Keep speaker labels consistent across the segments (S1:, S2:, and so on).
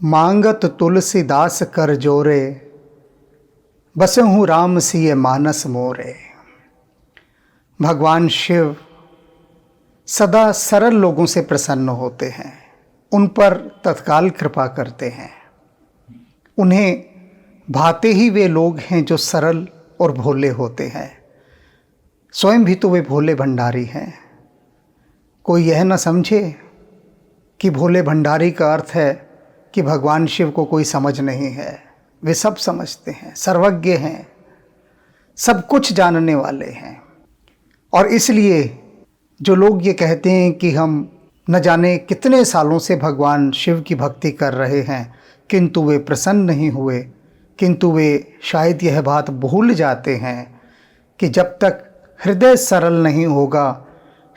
S1: मांगत तुलसीदास कर जोरे, बसहु राम सिय मानस मोरे। भगवान शिव सदा सरल लोगों से प्रसन्न होते हैं, उन पर तत्काल कृपा करते हैं। उन्हें भाते ही वे लोग हैं जो सरल और भोले होते हैं। स्वयं भी तो वे भोले भंडारी हैं। कोई यह न समझे कि भोले भंडारी का अर्थ है कि भगवान शिव को कोई समझ नहीं है। वे सब समझते हैं, सर्वज्ञ हैं, सब कुछ जानने वाले हैं। और इसलिए जो लोग ये कहते हैं कि हम न जाने कितने सालों से भगवान शिव की भक्ति कर रहे हैं किंतु वे प्रसन्न नहीं हुए, किंतु वे शायद यह बात भूल जाते हैं कि जब तक हृदय सरल नहीं होगा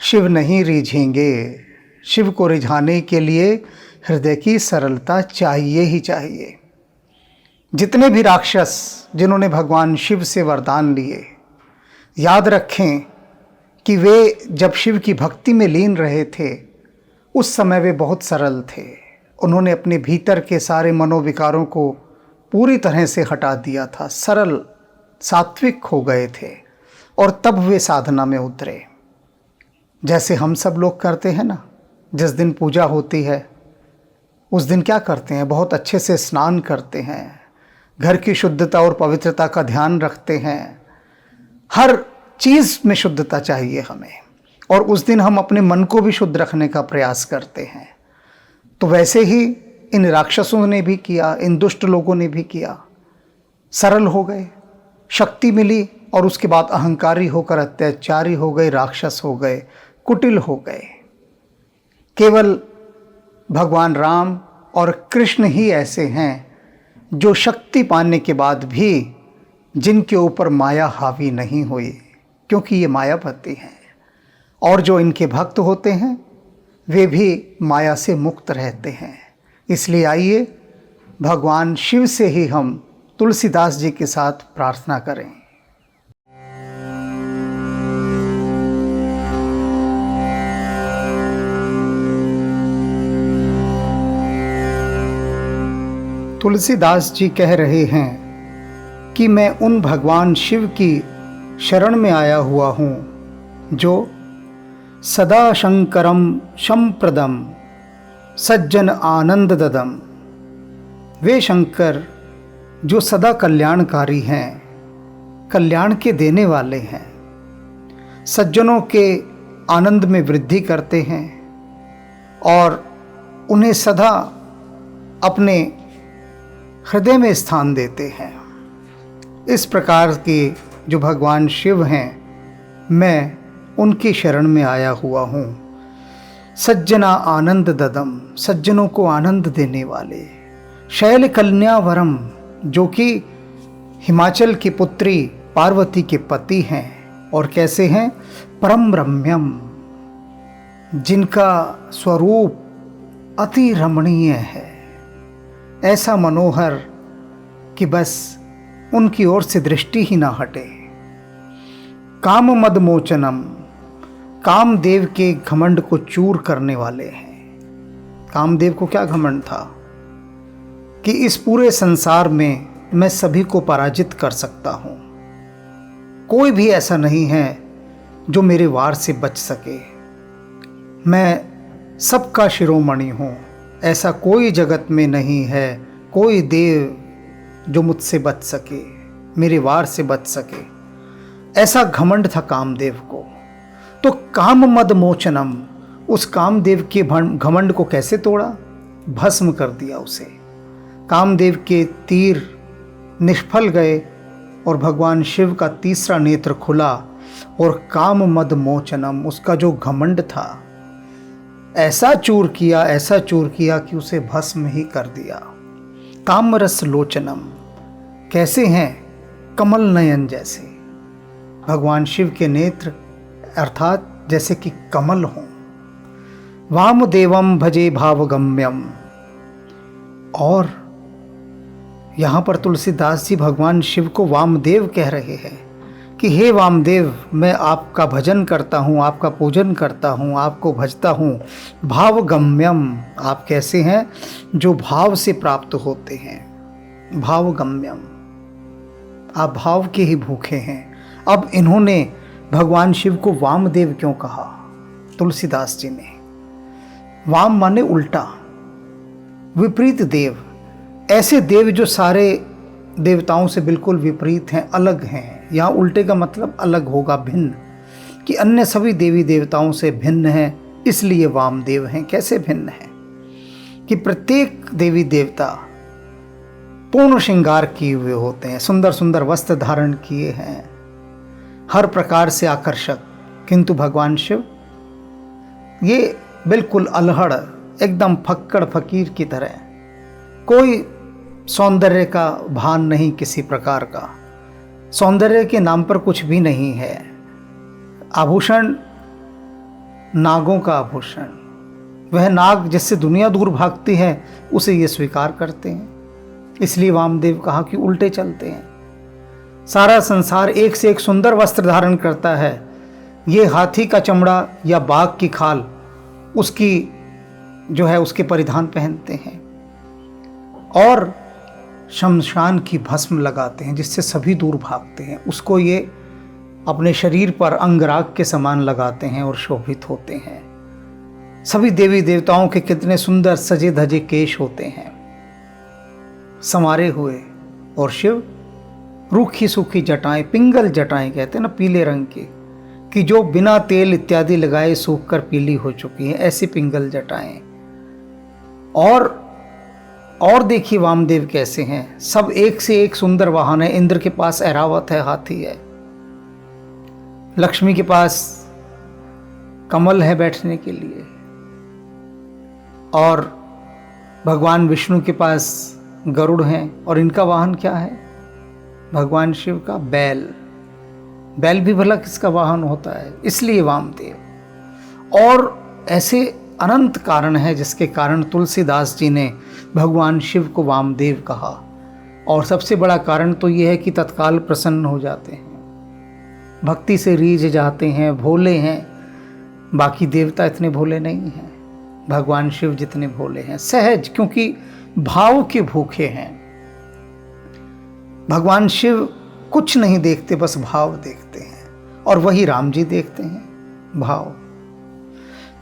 S1: शिव नहीं रिझेंगे। शिव को रिझाने के लिए हृदय की सरलता चाहिए ही चाहिए। जितने भी राक्षस जिन्होंने भगवान शिव से वरदान लिए, याद रखें कि वे जब शिव की भक्ति में लीन रहे थे उस समय वे बहुत सरल थे। उन्होंने अपने भीतर के सारे मनोविकारों को पूरी तरह से हटा दिया था, सरल सात्विक हो गए थे और तब वे साधना में उतरे। जैसे हम सब लोग करते हैं ना, जिस दिन पूजा होती है उस दिन क्या करते हैं, बहुत अच्छे से स्नान करते हैं, घर की शुद्धता और पवित्रता का ध्यान रखते हैं। हर चीज़ में शुद्धता चाहिए हमें, और उस दिन हम अपने मन को भी शुद्ध रखने का प्रयास करते हैं। तो वैसे ही इन राक्षसों ने भी किया, इन दुष्ट लोगों ने भी किया। सरल हो गए, शक्ति मिली और उसके बाद अहंकारी होकर अत्याचारी हो गए, राक्षस हो गए, कुटिल हो गए। केवल भगवान राम और कृष्ण ही ऐसे हैं जो शक्ति पाने के बाद भी जिनके ऊपर माया हावी नहीं हुई, क्योंकि ये मायापति हैं। और जो इनके भक्त होते हैं वे भी माया से मुक्त रहते हैं। इसलिए आइए भगवान शिव से ही हम तुलसीदास जी के साथ प्रार्थना करें। तुलसीदास जी कह रहे हैं कि मैं उन भगवान शिव की शरण में आया हुआ हूँ जो सदा शंकरम शंप्रदम सज्जन आनंद ददम। वे शंकर जो सदा कल्याणकारी हैं, कल्याण के देने वाले हैं, सज्जनों के आनंद में वृद्धि करते हैं और उन्हें सदा अपने हृदय में स्थान देते हैं। इस प्रकार के जो भगवान शिव हैं, मैं उनकी शरण में आया हुआ हूँ। सज्जना आनंद ददम, सज्जनों को आनंद देने वाले। शैल कन्यावरम, जो कि हिमाचल की पुत्री पार्वती के पति हैं। और कैसे हैं? परम रम्यम, जिनका स्वरूप अति रमणीय है, ऐसा मनोहर कि बस उनकी ओर से दृष्टि ही ना हटे। काम मद मोचनम, कामदेव के घमंड को चूर करने वाले हैं। कामदेव को क्या घमंड था कि इस पूरे संसार में मैं सभी को पराजित कर सकता हूँ, कोई भी ऐसा नहीं है जो मेरे वार से बच सके, मैं सबका शिरोमणि हूँ, ऐसा कोई जगत में नहीं है, कोई देव जो मुझसे बच सके, मेरे वार से बच सके। ऐसा घमंड था कामदेव को। तो काम मद मोचनम, उस कामदेव के घमंड को कैसे तोड़ा? भस्म कर दिया उसे। कामदेव के तीर निष्फल गए और भगवान शिव का तीसरा नेत्र खुला और काम मद मोचनम, उसका जो घमंड था, ऐसा चूर किया, ऐसा चूर किया कि उसे भस्म ही कर दिया। कामरस लोचनम, कैसे हैं? कमल नयन जैसे। भगवान शिव के नेत्र अर्थात जैसे कि कमल हों। वामदेवम भजे भावगम्यम, और यहाँ पर तुलसीदास जी भगवान शिव को वामदेव कह रहे हैं कि हे वामदेव, मैं आपका भजन करता हूँ, आपका पूजन करता हूँ, आपको भजता हूँ। भावगम्यम, आप कैसे हैं? जो भाव से प्राप्त होते हैं। भावगम्यम, आप भाव के ही भूखे हैं। अब इन्होंने भगवान शिव को वामदेव क्यों कहा? तुलसीदास जी ने। वाम माने उल्टा, विपरीत देव। ऐसे देव जो सारे देवताओं से बिल्कुल विपरीत हैं, अलग हैं। यहाँ उल्टे का मतलब अलग होगा, भिन्न, कि अन्य सभी देवी देवताओं से भिन्न हैं, इसलिए वामदेव हैं। कैसे भिन्न हैं? कि प्रत्येक देवी देवता पूर्ण श्रृंगार किए हुए होते हैं, सुंदर सुंदर वस्त्र धारण किए हैं, हर प्रकार से आकर्षक। किंतु भगवान शिव ये बिल्कुल अलहड़, एकदम फक्कड़ फकीर की तरह, कोई सौंदर्य का भान नहीं, किसी प्रकार का सौंदर्य के नाम पर कुछ भी नहीं है। आभूषण नागों का आभूषण, वह नाग जिससे दुनिया दूर भागती है उसे ये स्वीकार करते हैं। इसलिए वामदेव कहा कि उल्टे चलते हैं। सारा संसार एक से एक सुंदर वस्त्र धारण करता है, ये हाथी का चमड़ा या बाघ की खाल उसकी जो है उसके परिधान पहनते हैं, और शमशान की भस्म लगाते हैं जिससे सभी दूर भागते हैं। उसको ये अपने शरीर पर अंगराग के समान लगाते हैं और शोभित होते हैं। सभी देवी देवताओं के कितने सुंदर सजे धजे केश होते हैं, संवारे हुए, और शिव रूखी सूखी जटाएं, पिंगल जटाएं कहते हैं ना, पीले रंग की, कि जो बिना तेल इत्यादि लगाए सूख कर पीली हो चुकी हैं, ऐसी पिंगल जटाएं। और देखिए वामदेव कैसे हैं, सब एक से एक सुंदर वाहन है। इंद्र के पास ऐरावत है, हाथी है। लक्ष्मी के पास कमल है बैठने के लिए, और भगवान विष्णु के पास गरुड़ हैं। और इनका वाहन क्या है? भगवान शिव का बैल। बैल भी भला किसका वाहन होता है? इसलिए वामदेव। और ऐसे अनंत कारण है जिसके कारण तुलसीदास जी ने भगवान शिव को वामदेव कहा। और सबसे बड़ा कारण तो यह है कि तत्काल प्रसन्न हो जाते हैं, भक्ति से रीझ जाते हैं, भोले हैं। बाकी देवता इतने भोले नहीं हैं, भगवान शिव जितने भोले हैं, सहज, क्योंकि भाव के भूखे हैं। भगवान शिव कुछ नहीं देखते, बस भाव देखते हैं, और वही राम जी देखते हैं, भाव।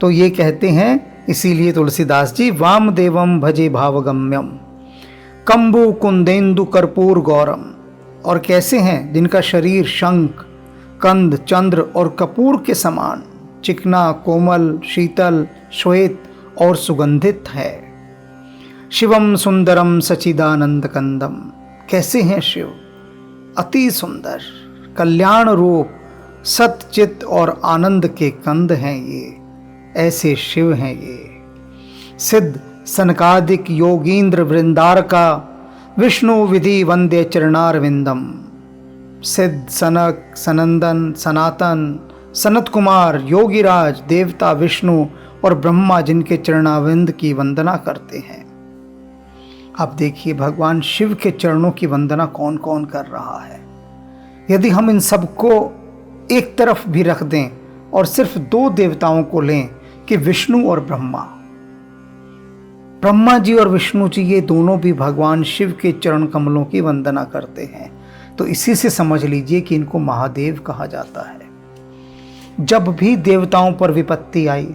S1: तो ये कहते हैं, इसीलिए तुलसीदास जी वामदेवम भजे भावगम्यम कंबु कुंदेन्दु कर्पूर गौरम। और कैसे हैं? जिनका शरीर शंख, कंद, चंद्र और कपूर के समान चिकना, कोमल, शीतल, श्वेत और सुगंधित है। शिवम सुंदरम सचिदानंद कंदम। कैसे हैं शिव? अति सुंदर, कल्याण रूप, सतचित और आनंद के कंद हैं ये। ऐसे शिव हैं ये। सिद्ध सनकादिक योगींद्र वृंदार का विष्णु विधि वंदे चरणारविंदम। सिद्ध, सनक, सनंदन, सनातन, सनत कुमार, योगीराज, देवता विष्णु और ब्रह्मा जिनके चरणाविंद की वंदना करते हैं। अब देखिए भगवान शिव के चरणों की वंदना कौन कौन कर रहा है। यदि हम इन सबको एक तरफ भी रख दें और सिर्फ दो देवताओं को लें कि विष्णु और ब्रह्मा, ब्रह्मा जी और विष्णु जी ये दोनों भी भगवान शिव के चरण कमलों की वंदना करते हैं, तो इसी से समझ लीजिए कि इनको महादेव कहा जाता है। जब भी देवताओं पर विपत्ति आई,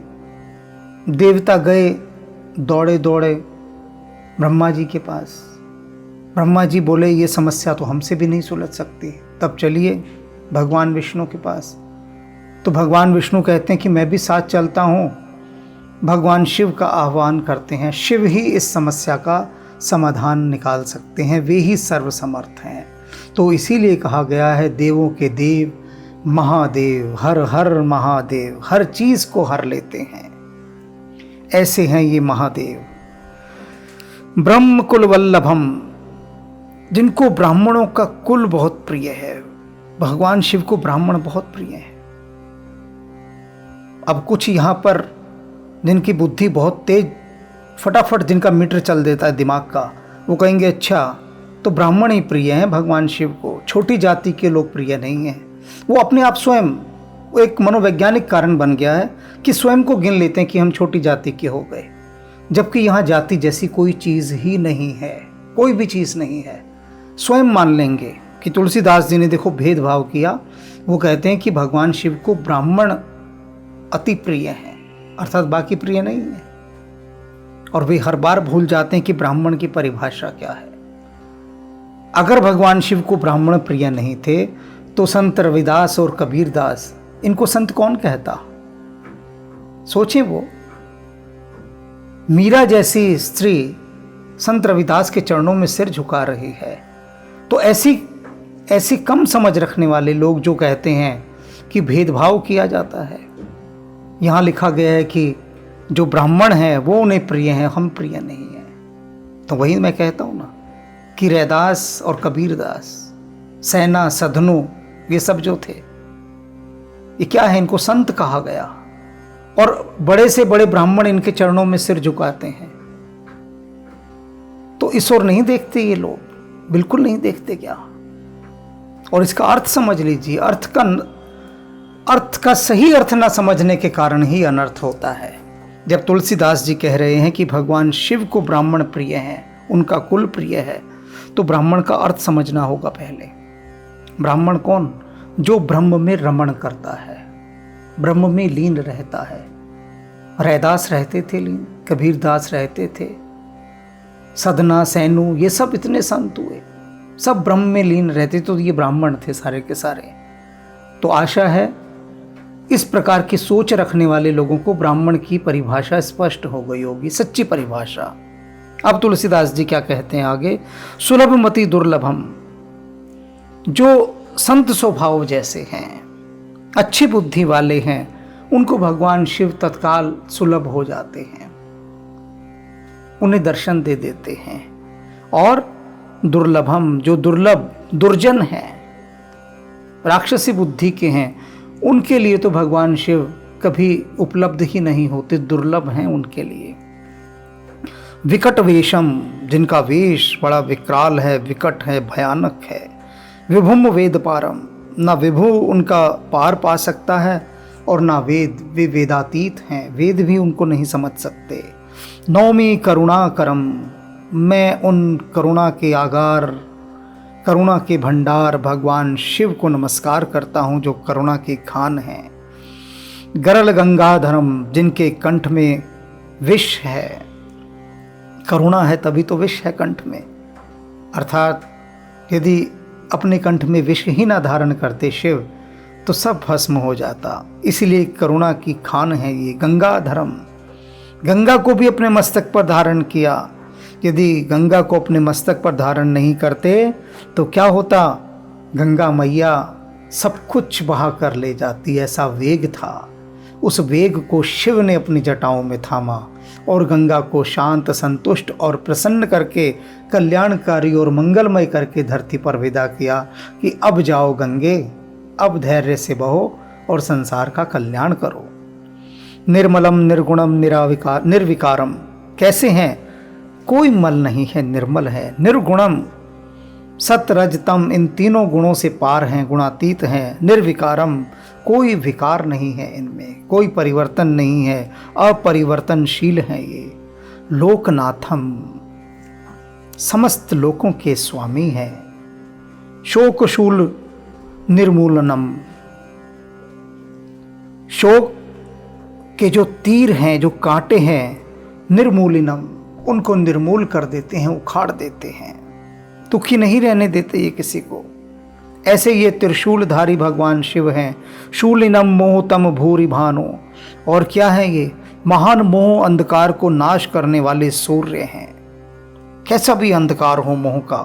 S1: देवता गए दौड़े दौड़े ब्रह्मा जी के पास। ब्रह्मा जी बोले ये समस्या तो हमसे भी नहीं सुलझ सकती, तब चलिए भगवान विष्णु के पास। तो भगवान विष्णु कहते हैं कि मैं भी साथ चलता हूँ। भगवान शिव का आह्वान करते हैं। शिव ही इस समस्या का समाधान निकाल सकते हैं, वे ही सर्वसमर्थ हैं। तो इसीलिए कहा गया है देवों के देव महादेव, हर हर महादेव, हर चीज को हर लेते हैं। ऐसे हैं ये महादेव। ब्रह्म कुल वल्लभम, जिनको ब्राह्मणों का कुल बहुत प्रिय है। भगवान शिव को ब्राह्मण बहुत प्रिय है। अब कुछ यहाँ पर जिनकी बुद्धि बहुत तेज, फटाफट जिनका मीटर चल देता है दिमाग का, वो कहेंगे अच्छा तो ब्राह्मण ही प्रिय हैं भगवान शिव को, छोटी जाति के लोग प्रिय नहीं हैं। वो अपने आप स्वयं, वो एक मनोवैज्ञानिक कारण बन गया है कि स्वयं को गिन लेते हैं कि हम छोटी जाति के हो गए, जबकि यहाँ जाति जैसी कोई चीज़ ही नहीं है, कोई भी चीज़ नहीं है। स्वयं मान लेंगे कि तुलसीदास जी ने देखो भेदभाव किया। वो कहते हैं कि भगवान शिव को ब्राह्मण अति प्रिय हैं, अर्थात बाकी प्रिय नहीं है। और वे हर बार भूल जाते हैं कि ब्राह्मण की परिभाषा क्या है। अगर भगवान शिव को ब्राह्मण प्रिय नहीं थे तो संत रविदास और कबीरदास, इनको संत कौन कहता? सोचें, वो मीरा जैसी स्त्री संत रविदास के चरणों में सिर झुका रही है। तो ऐसी कम समझ रखने वाले लोग जो कहते हैं कि भेदभाव किया जाता है, यहाँ लिखा गया है कि जो ब्राह्मण हैं वो उन्हें प्रिय हैं, हम प्रिय नहीं हैं। तो वही मैं कहता हूँ ना कि रैदास और कबीरदास, सैना, सधनु, ये सब जो थे, ये क्या है? इनको संत कहा गया। और बड़े से बड़े ब्राह्मण इनके चरणों में सिर झुकाते हैं। तो इस ओर नहीं देखते ये लोग, बिल्कुल नहीं देखते क्या? और इसका अर्थ समझ लीजिए। अर्थ का सही अर्थ ना समझने के कारण ही अनर्थ होता है। जब तुलसीदास जी कह रहे हैं कि भगवान शिव को ब्राह्मण प्रिय हैं, उनका कुल प्रिय है, तो ब्राह्मण का अर्थ समझना होगा पहले। ब्राह्मण कौन? जो ब्रह्म में रमण करता है, ब्रह्म में लीन रहता है। रैदास रहते थे लीन, कबीरदास रहते थे, सदना, सैनु, ये सब इतने संत हुए, सब ब्रह्म में लीन रहते, तो ये ब्राह्मण थे सारे के सारे। तो आशा है इस प्रकार की सोच रखने वाले लोगों को ब्राह्मण की परिभाषा स्पष्ट हो गई होगी, सच्ची परिभाषा। अब तुलसीदास जी क्या कहते हैं आगे? सुलभमति दुर्लभम, जो संत स्वभाव जैसे हैं, अच्छी बुद्धि वाले हैं, उनको भगवान शिव तत्काल सुलभ हो जाते हैं, उन्हें दर्शन दे देते हैं। और दुर्लभम, जो दुर्लभ दुर्जन हैं, राक्षसी बुद्धि के हैं, उनके लिए तो भगवान शिव कभी उपलब्ध ही नहीं होते, दुर्लभ हैं उनके लिए। विकट वेशम, जिनका वेश बड़ा विकराल है, विकट है, भयानक है। विभुम वेद पारम, ना विभु उनका पार पा सकता है और ना वेद, वे वेदातीत हैं, वेद भी उनको नहीं समझ सकते। नौमी करुणा करम, मैं उन करुणा के आगार, करुणा के भंडार भगवान शिव को नमस्कार करता हूँ, जो करुणा के खान हैं। गरल गंगाधरम, जिनके कंठ में विष है, करुणा है तभी तो विष है कंठ में, अर्थात यदि अपने कंठ में विष ही ना धारण करते शिव तो सब भस्म हो जाता। इसलिए करुणा की खान है ये गंगाधरम। गंगा को भी अपने मस्तक पर धारण किया। यदि गंगा को अपने मस्तक पर धारण नहीं करते तो क्या होता? गंगा मैया सब कुछ बहा कर ले जाती, ऐसा वेग था। उस वेग को शिव ने अपनी जटाओं में थामा और गंगा को शांत, संतुष्ट और प्रसन्न करके, कल्याणकारी और मंगलमय करके धरती पर विदा किया कि अब जाओ गंगे, अब धैर्य से बहो और संसार का कल्याण करो। निर्मलम निर्गुणम निर्विकारम, कैसे हैं? कोई मल नहीं है, निर्मल है। निर्गुणम, सत रज तम, इन तीनों गुणों से पार हैं, गुणातीत हैं। निर्विकारम, कोई विकार नहीं है इनमें, कोई परिवर्तन नहीं है, अपरिवर्तनशील हैं ये। लोकनाथम, समस्त लोकों के स्वामी हैं। शोकशूल निर्मूलनम, शोक के जो तीर हैं, जो कांटे हैं, निर्मूलिनम, उनको निर्मूल कर देते हैं, उखाड़ देते हैं, दुखी नहीं रहने देते ये किसी को। ऐसे ये त्रिशूलधारी भगवान शिव हैं। शूलिनम मोहतम भूरि भानो, और क्या है ये? महान मोह अंधकार को नाश करने वाले सूर्य हैं। कैसा भी अंधकार हो मोह का,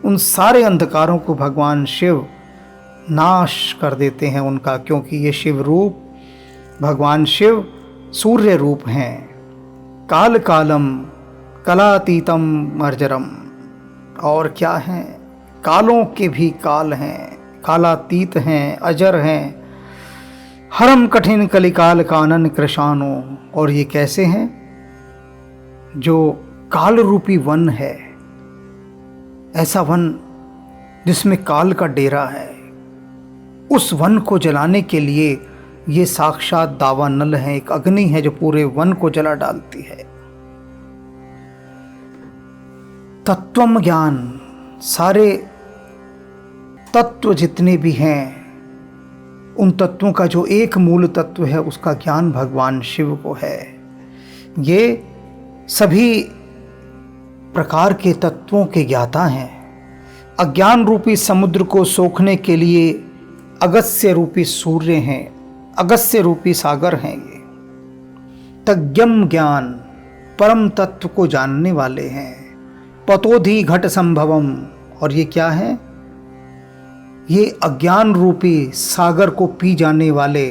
S1: उन सारे अंधकारों को भगवान शिव नाश कर देते हैं उनका, क्योंकि ये शिव रूप, भगवान शिव सूर्य रूप हैं। काल कालम कलातीतम अर्जरम, और क्या हैं? कालों के भी काल हैं, कालातीत हैं, अजर हैं। हरम कठिन कलिकाल कानन कृशानो, और ये कैसे हैं? जो काल रूपी वन है, ऐसा वन जिसमें काल का डेरा है, उस वन को जलाने के लिए ये साक्षात दावानल है, एक अग्नि है जो पूरे वन को जला डालती है। तत्वम ज्ञान, सारे तत्व जितने भी हैं उन तत्वों का जो एक मूल तत्व है उसका ज्ञान भगवान शिव को है। ये सभी प्रकार के तत्वों के ज्ञाता हैं। अज्ञान रूपी समुद्र को सोखने के लिए अगस्त्य रूपी सूर्य हैं, अगस्त्य रूपी सागर हैं। ये तज्ञम ज्ञान, परम तत्व को जानने वाले हैं। पतोधि घट संभवम, और ये क्या है? ये अज्ञान रूपी सागर को पी जाने वाले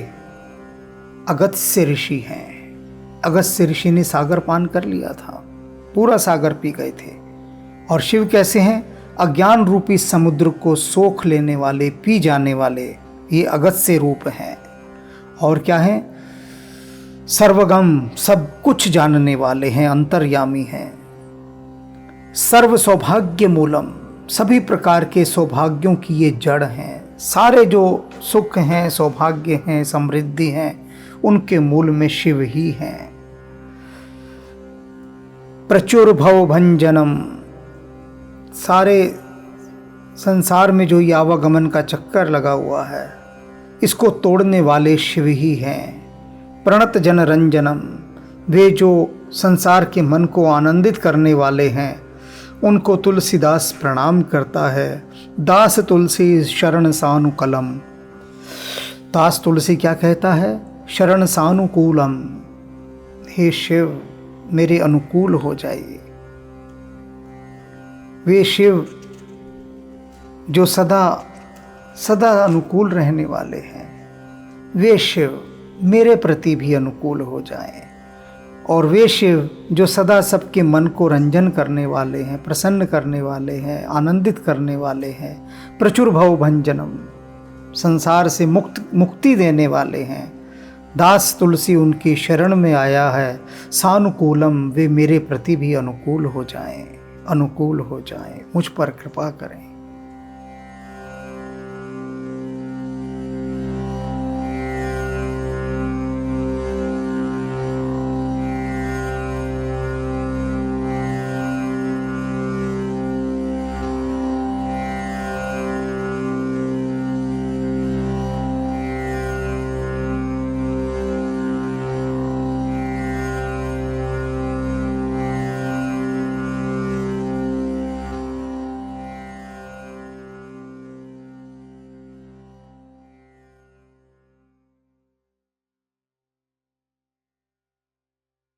S1: अगस्त्य ऋषि हैं। अगस्त्य ऋषि ने सागर पान कर लिया था, पूरा सागर पी गए थे। और शिव कैसे हैं? अज्ञान रूपी समुद्र को सोख लेने वाले, पी जाने वाले, ये अगस्त्य रूप हैं। और क्या है? सर्वगम, सब कुछ जानने वाले हैं, अंतर्यामी हैं। सर्व सौभाग्य मूलम, सभी प्रकार के सौभाग्यों की ये जड़ हैं। सारे जो सुख हैं, सौभाग्य हैं, समृद्धि हैं, उनके मूल में शिव ही हैं। प्रचुर भव भंजनम, सारे संसार में जो आवागमन का चक्कर लगा हुआ है इसको तोड़ने वाले शिव ही हैं। प्रणत जन रंजनम, वे जो संसार के मन को आनंदित करने वाले हैं उनको तुलसीदास प्रणाम करता है। दास तुलसी शरण सानुकूलम, दास तुलसी क्या कहता है? शरण सानुकूलम, हे शिव मेरे अनुकूल हो जाइए। वे शिव जो सदा सदा अनुकूल रहने वाले हैं, वे शिव मेरे प्रति भी अनुकूल हो जाएं। और वे शिव जो सदा सबके मन को रंजन करने वाले हैं, प्रसन्न करने वाले हैं, आनंदित करने वाले हैं। प्रचुर भव भंजनम, संसार से मुक्ति देने वाले हैं। दास तुलसी उनकी शरण में आया है। सानुकूलम, वे मेरे प्रति भी अनुकूल हो जाएं, अनुकूल हो जाएं, मुझ पर कृपा करें।